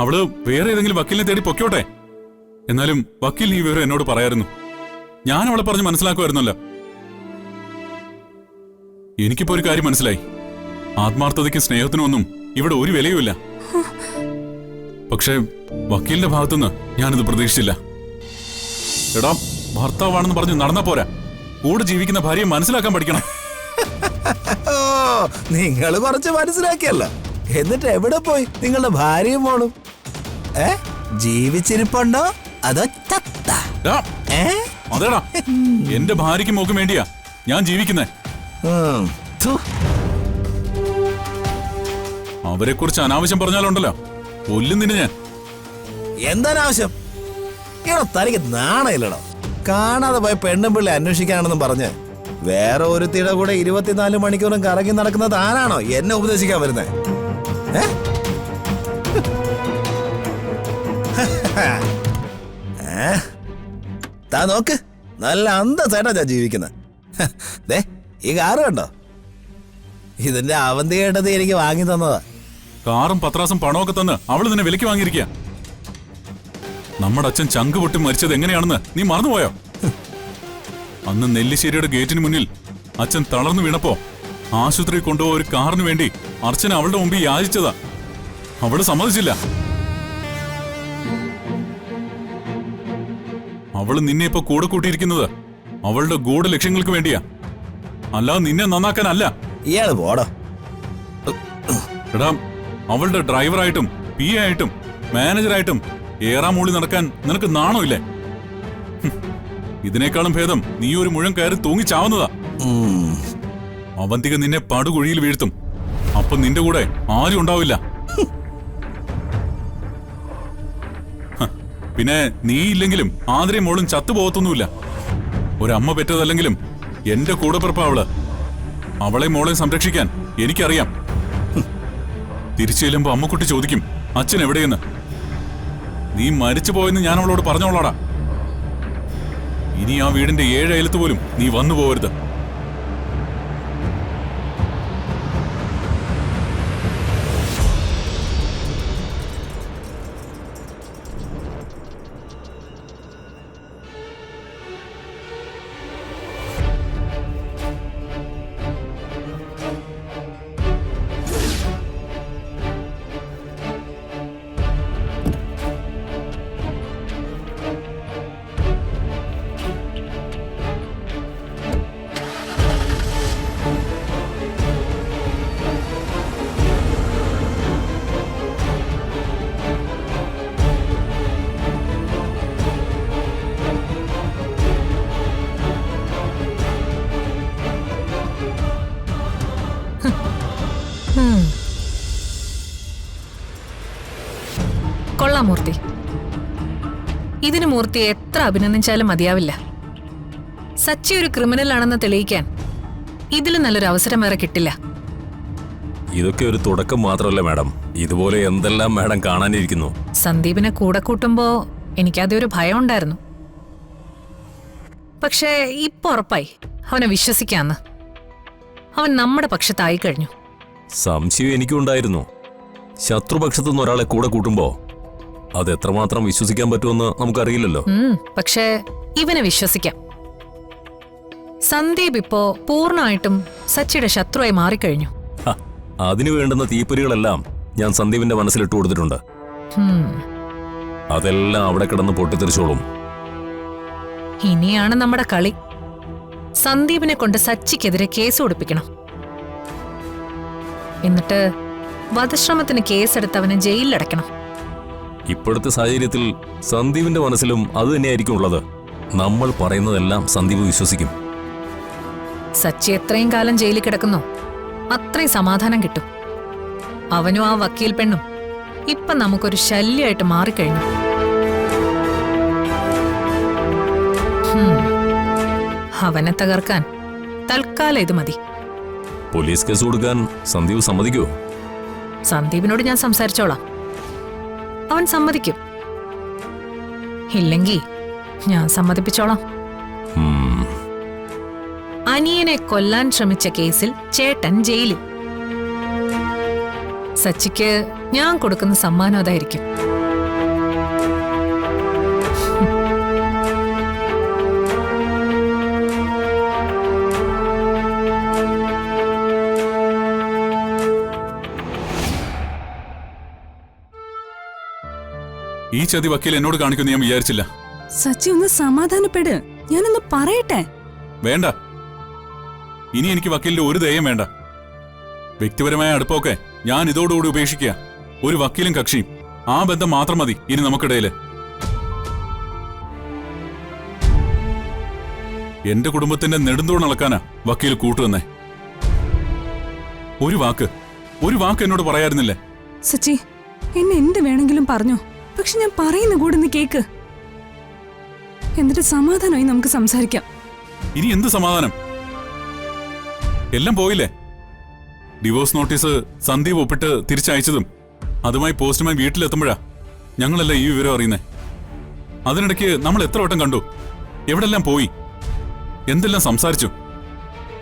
അവള് വേറെ ഏതെങ്കിലും വക്കീലിനെ തേടി പൊക്കോട്ടെ. എന്നാലും വക്കീൽ ഈ വിവരം എന്നോട് പറയായിരുന്നു. ഞാൻ അവളെ പറഞ്ഞ് മനസ്സിലാക്കുമായിരുന്നല്ലോ. എനിക്കിപ്പോ ഒരു കാര്യം മനസ്സിലായി. ആത്മാർത്ഥതയ്ക്കും സ്നേഹത്തിനും ഒന്നും ഇവിടെ ഒരു വിലയുമില്ല. പക്ഷേ വക്കീലിന്റെ ഭാഗത്തുനിന്ന് ഞാനിത് പ്രതീക്ഷിച്ചില്ല. എടാ, ഭർത്താവാണെന്ന് പറഞ്ഞ് നടന്നാ പോരാ, കൂടെ ജീവിക്കുന്ന ഭാര്യയെ മനസ്സിലാക്കാൻ പഠിക്കണം. ഓ, നിങ്ങൾ കുറച്ച് മനസ്സിലാക്കിയല്ലോ. എന്നിട്ട് എവിടെ പോയി നിങ്ങളുടെ ഭാര്യയും മോളും? ജീവിച്ചിരിപ്പുണ്ടോ അതോ അതേടാ, എന്റെ ഭാര്യയ്ക്ക് മോക്കും വേണ്ടിയാ ഞാൻ ജീവിക്കുന്നേ. അവരെ കുറിച്ച് അനാവശ്യം പറഞ്ഞാലുണ്ടല്ലോ, കൊല്ലും നിന്നെ ഞാൻ. എന്താനാവശ്യം? എടോ, തനിക്ക് നാണയില്ലടോ. കാണാതെ പോയ പെണ്ണും പിള്ളി അന്വേഷിക്കാണെന്നും പറഞ്ഞ് വേറെ ഒരുത്തിയുടെ കൂടെ 24 മണിക്കൂറും കറങ്ങി നടക്കുന്നത് ആരാണോ എന്നെ ഉപദേശിക്കാൻ വരുന്നേ? താ നോക്ക്, നല്ല അന്തസ്സായിട്ടാ ഞാൻ ജീവിക്കുന്നത്. ഈ കാറ് കണ്ടോ? ഇതിന്റെ അവന്തി കേട്ടത് എനിക്ക് വാങ്ങി തന്നതാ. കാറും പത്രാസും പണമൊക്കെ തന്ന് അവള് നിന്നെ വിലക്ക് വാങ്ങിയിരിക്കുക. നമ്മുടെ അച്ഛൻ ചങ്ക് പൊട്ടി മരിച്ചത് എങ്ങനെയാണെന്ന് നീ മറന്നുപോയോ? അന്ന് നെല്ലിശ്ശേരിയുടെ ഗേറ്റിന് മുന്നിൽ അച്ഛൻ തളർന്നു വീണപ്പോ ആശുപത്രി കൊണ്ടുപോയ ഒരു കാറിന് വേണ്ടി അർച്ചന അവളുടെ മുമ്പിൽ യാചിച്ചതാ. അവള് സമ്മതിച്ചില്ല. അവള് നിന്നെ ഇപ്പൊ കൂടെ കൂട്ടിയിരിക്കുന്നത് അവളുടെ ഗൂഢ ലക്ഷ്യങ്ങൾക്ക് വേണ്ടിയാ, അല്ലാതെ നിന്നെ നന്നാക്കാനല്ല. ഇയാള് പോടോ. എടാ, അവളുടെ ഡ്രൈവറായിട്ടും പി ആയിട്ടും മാനേജറായിട്ടും ഏറാമൂളി നടക്കാൻ നിനക്ക് നാണമില്ലേ? ഇതിനേക്കാളും ഭേദം നീ ഒരു മുഴം കയറി തൂങ്ങിച്ചാവുന്നതാ. അവന്തിക നിന്നെ പടുകുഴിയിൽ വീഴ്ത്തും. അപ്പൊ നിന്റെ കൂടെ ആരും ഉണ്ടാവില്ല. പിന്നെ നീ ഇല്ലെങ്കിലും ആതിരയും മോളും ചത്തുപോകത്തൊന്നുമില്ല. ഒരമ്മ പെറ്റതല്ലെങ്കിലും എന്റെ കൂടെ പിറപ്പാ അവള്. അവളെ മോളെ സംരക്ഷിക്കാൻ എനിക്കറിയാം. തിരിച്ചു ചെല്ലുമ്പോ അമ്മക്കുട്ടി ചോദിക്കും അച്ഛൻ എവിടെയെന്ന്. നീ മരിച്ചു പോയെന്ന് ഞാൻ അവളോട് പറഞ്ഞോളാടാ. ഇനി ആ വീടിന്റെ 7 അയലത്ത് പോലും നീ വന്നു പോകരുത്. കൊള്ളാം മൂർത്തി. ഇതിന് മൂർത്തി എത്ര അഭിനന്ദിച്ചാലും മതിയാവില്ല. സച്ചി ഒരു ക്രിമിനൽ ആണെന്ന് തെളിയിക്കാൻ ഇതിൽ നല്ലൊരു അവസരം വേറെ കിട്ടില്ല. ഇതൊക്കെ ഒരു തുടക്കം മാത്രമല്ല മാഡം, ഇതുപോലെ എന്തെല്ലാം മാഡം കാണാനിരിക്കുന്നു. സന്ദീപിനെ കൂടെ കൂട്ടുമ്പോ എനിക്കതേ ഒരു ഭയം ഉണ്ടായിരുന്നു. പക്ഷേ ഇപ്പൊ ഉറപ്പായി അവനെ വിശ്വസിക്കാന്ന്. അവൻ നമ്മുടെ പക്ഷത്തായി കഴിഞ്ഞു. സംശയം എനിക്കും ഉണ്ടായിരുന്നു. ശത്രുപക്ഷത്തുനിന്ന് ഒരാളെ കൂടെ കൂട്ടുമ്പോ അത് എത്രമാത്രം വിശ്വസിക്കാൻ പറ്റുമെന്ന് നമുക്കറിയില്ലല്ലോ. പക്ഷേ ഇവനെ വിശ്വസിക്കാം. സന്ദീപ് ഇപ്പോ പൂർണ്ണമായിട്ടും സച്ചിയുടെ ശത്രുവായി മാറിക്കഴിഞ്ഞു. അതിനു വേണ്ടുന്ന തീപ്പൊരികളെല്ലാം ഞാൻ സന്ദീപിന്റെ മനസ്സിലിട്ട് കൊടുത്തിട്ടുണ്ട്. അതെല്ലാം അവിടെ കിടന്ന് പൊട്ടിത്തെറിച്ചോളും. ഇനിയാണ് നമ്മുടെ കളി. സന്ദീപിനെ കൊണ്ട് സച്ചിക്കെതിരെ കേസ് കൊടുപ്പിക്കണം. എന്നിട്ട് വധശ്രമത്തിന് കേസെടുത്ത് അവനെ ജയിലിലടയ്ക്കണം. ഇപ്പോഴത്തെ സാഹചര്യത്തിൽ സന്ദീപിന്റെ മനസ്സിലും അത് തന്നെയായിരിക്കും ഉള്ളത്. നമ്മൾ പറയുന്നതെല്ലാം സന്ദീപ് വിശ്വസിക്കും. സച്ചി എത്രയും കാലം ജയിലിൽ കിടക്കുന്നോ അത്രയും സമാധാനം കിട്ടും. അവനും ആ വക്കീൽ പെണ്ണും ഇപ്പൊ നമുക്കൊരു ശല്യമായിട്ട് മാറിക്കഴിഞ്ഞു. അവനെ തകർക്കാൻ തൽക്കാലം ഇത് മതി. പോലീസ് കേസ് കൊടുക്കാൻ സന്ദീപ് സമ്മതിക്കുമോ? സന്ദീപിനോട് ഞാൻ സംസാരിച്ചോളാം. അവൻ സമ്മതിക്കും. ഇല്ലെങ്കിൽ ഞാൻ സമ്മതിപ്പിച്ചോളാം. അനിയനെ കൊല്ലാൻ ശ്രമിച്ച കേസിൽ ചേട്ടൻ ജയിലിൽ. സച്ചിക്ക് ഞാൻ കൊടുക്കുന്ന സമ്മാനം അതായിരിക്കും. ഈ ചതി വക്കീൽ എന്നോട് കാണിക്കുമെന്ന് ഞാൻ വിചാരിച്ചില്ല. സച്ചി ഒന്ന് സമാധാനപ്പെട്, ഞാനൊന്ന് പറയട്ടെ. വേണ്ട, ഇനി എനിക്ക് വക്കീലിന്റെ ഒരു ദയം വേണ്ട. വ്യക്തിപരമായ അടുപ്പമൊക്കെ ഞാൻ ഇതോടുകൂടി ഉപേക്ഷിക്കുക. ഒരു വക്കീലും കക്ഷിയും, ആ ബന്ധം മാത്രം മതി ഇനി നമുക്കിടയില്. എന്റെ കുടുംബത്തിന്റെ നെടുന്തൂൺ അളക്കാനാ വക്കീൽ കൂട്ടുവന്നേ. ഒരു വാക്ക് എന്നോട് പറയായിരുന്നില്ലേ? സച്ചി, എന്നെ എന്ത് വേണമെങ്കിലും പറഞ്ഞോ, പക്ഷെ ഞാൻ പറയുന്ന കൂടെ ഒന്ന് കേക്ക്. എന്നിട്ട് സമാധാനമായി നമുക്ക് സംസാരിക്കാം. ഇനി എന്ത് സമാധാനം? എല്ലാം പോയില്ലേ? ഡിവോഴ്സ് നോട്ടീസ് സന്ദീപ് ഒപ്പിട്ട് തിരിച്ചയച്ചതും അതുമായി പോസ്റ്റ്മാൻ വീട്ടിലെത്തുമ്പോഴാ ഞങ്ങളല്ല ഈ വിവരം അറിയുന്നേ. അതിനിടയ്ക്ക് നമ്മൾ എത്ര വട്ടം കണ്ടു, എവിടെല്ലാം പോയി, എന്തെല്ലാം സംസാരിച്ചു.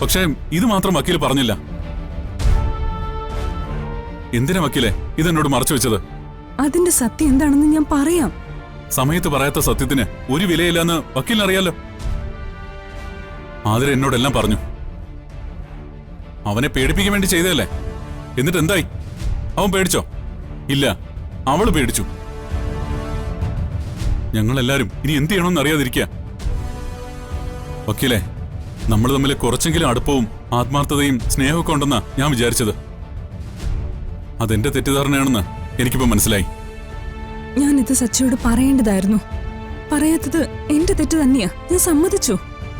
പക്ഷേ ഇത് മാത്രം വക്കീൽ പറഞ്ഞില്ല. എന്തിനാ വക്കീലെ ഇതെന്നോട് മറച്ചു വെച്ചത്? അതിന്റെ സത്യം എന്താണെന്ന് ഞാൻ പറയാം. സമയത്ത് പറയാത്ത സത്യത്തിന് ഒരു വിലയില്ലെന്ന് വക്കീലിനറിയാലോ. ആതിര എന്നോടെല്ലാം പറഞ്ഞു. അവനെ പേടിപ്പിക്കാൻ വേണ്ടി ചെയ്തതല്ലേ. എന്നിട്ട് എന്തായി? അവൻ പേടിച്ചോ? ഇല്ല, അവള് പേടിച്ചു. ഞങ്ങളെല്ലാരും ഇനി എന്ത് ചെയ്യണമെന്ന് അറിയാതിരിക്കുക. വക്കീലെ, നമ്മൾ തമ്മിൽ കുറച്ചെങ്കിലും അടുപ്പവും ആത്മാർത്ഥതയും സ്നേഹമൊക്കെ ഉണ്ടെന്നാ ഞാൻ വിചാരിച്ചത്. അതെന്റെ തെറ്റിദ്ധാരണയാണെന്ന് എനിക്കിപ്പോ മനസ്സിലായി. ഞാനിത് സച്ചിയോട് പറയേണ്ടതായിരുന്നു. പറയാത്തത് എന്റെ തെറ്റ് തന്നെയാ, ഞാൻ സമ്മതിച്ചു.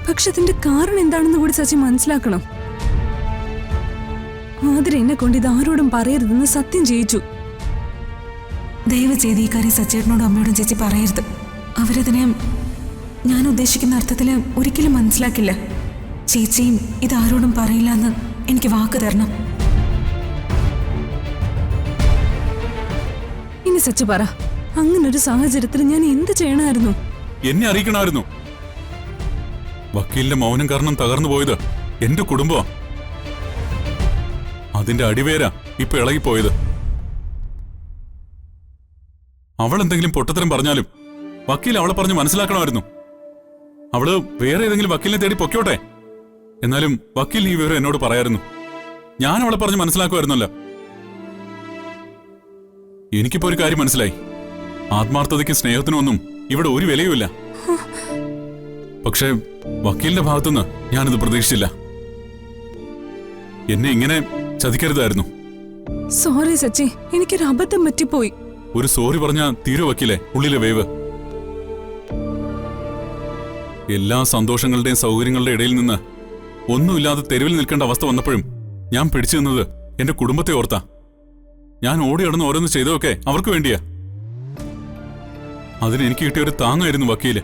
പക്ഷെ അതിന്റെ കാരണം എന്താണെന്ന് കൂടി സച്ചി മനസ്സിലാക്കണം. ആതിര എന്നെ കൊണ്ട് ഇത് ആരോടും പറയരുതെന്ന് സത്യം ചെയ്യിച്ചു. ദയവ് ചെയ്ത് ഈ കാര്യം സച്ചേട്ടനോടും അമ്മയോടും ചേച്ചി പറയരുത്. അവരതിനെ ഞാൻ ഉദ്ദേശിക്കുന്ന അർത്ഥത്തിൽ ഒരിക്കലും മനസ്സിലാക്കില്ല. ചേച്ചിയും ഇതാരോടും പറയില്ല എന്ന് എനിക്ക് വാക്ക് തരണം. ഇനി സച്ചി പറ, അങ്ങനൊരു സാഹചര്യത്തിൽ ഞാൻ എന്ത് ചെയ്യണമായിരുന്നു? എന്നെ അറിയിക്കണമായിരുന്നു. വക്കീലിന്റെ മൗനം കാരണം തകർന്നു പോയത് എന്റെ കുടുംബമാ. അതിന്റെ അടിവേരാ ഇപ്പൊ ഇളകിപ്പോയത്. അവൾ എന്തെങ്കിലും പൊട്ടത്തരം പറഞ്ഞാലും വക്കീൽ അവളെ പറഞ്ഞ് മനസ്സിലാക്കണമായിരുന്നു. അവള് വേറെ ഏതെങ്കിലും വക്കീലിനെ തേടി പൊക്കോട്ടെ. എന്നാലും വക്കീൽ ഈ വിവരം എന്നോട് പറയായിരുന്നു. ഞാൻ അവളെ പറഞ്ഞ് മനസ്സിലാക്കുമായിരുന്നല്ലോ. എനിക്കിപ്പോ ഒരു കാര്യം മനസ്സിലായി. ആത്മാർത്ഥതയ്ക്കും സ്നേഹത്തിനും ഒന്നും ഇവിടെ ഒരു വിലയുമില്ല. പക്ഷേ വക്കീലിന്റെ ഭാഗത്തുനിന്ന് ഞാനിത് പ്രതീക്ഷിച്ചില്ല. എന്നെ ഇങ്ങനെ ചതിക്കരുതായിരുന്നു. സോറി സച്ചി, എനിക്കൊരു അബദ്ധം പറ്റിപ്പോയി. ഒരു സോറി പറഞ്ഞാ തീരോ വക്കീലെ ഉള്ളിലെ വേവ്? എല്ലാ സന്തോഷങ്ങളുടെയും സൗകര്യങ്ങളുടെ ഇടയിൽ നിന്ന് ഒന്നുമില്ലാതെ തെരുവിൽ നിൽക്കേണ്ട അവസ്ഥ വന്നപ്പോഴും ഞാൻ പിടിച്ചു നിന്നത് എന്റെ കുടുംബത്തെ ഓർത്താ. ഞാൻ ഓടി നടന്ന് ഓരോന്ന് ചെയ്തതൊക്കെ അവർക്ക് വേണ്ടിയാ. അതിന് എനിക്ക് കിട്ടിയ ഒരു താങ്ങായിരുന്നു വക്കീല്.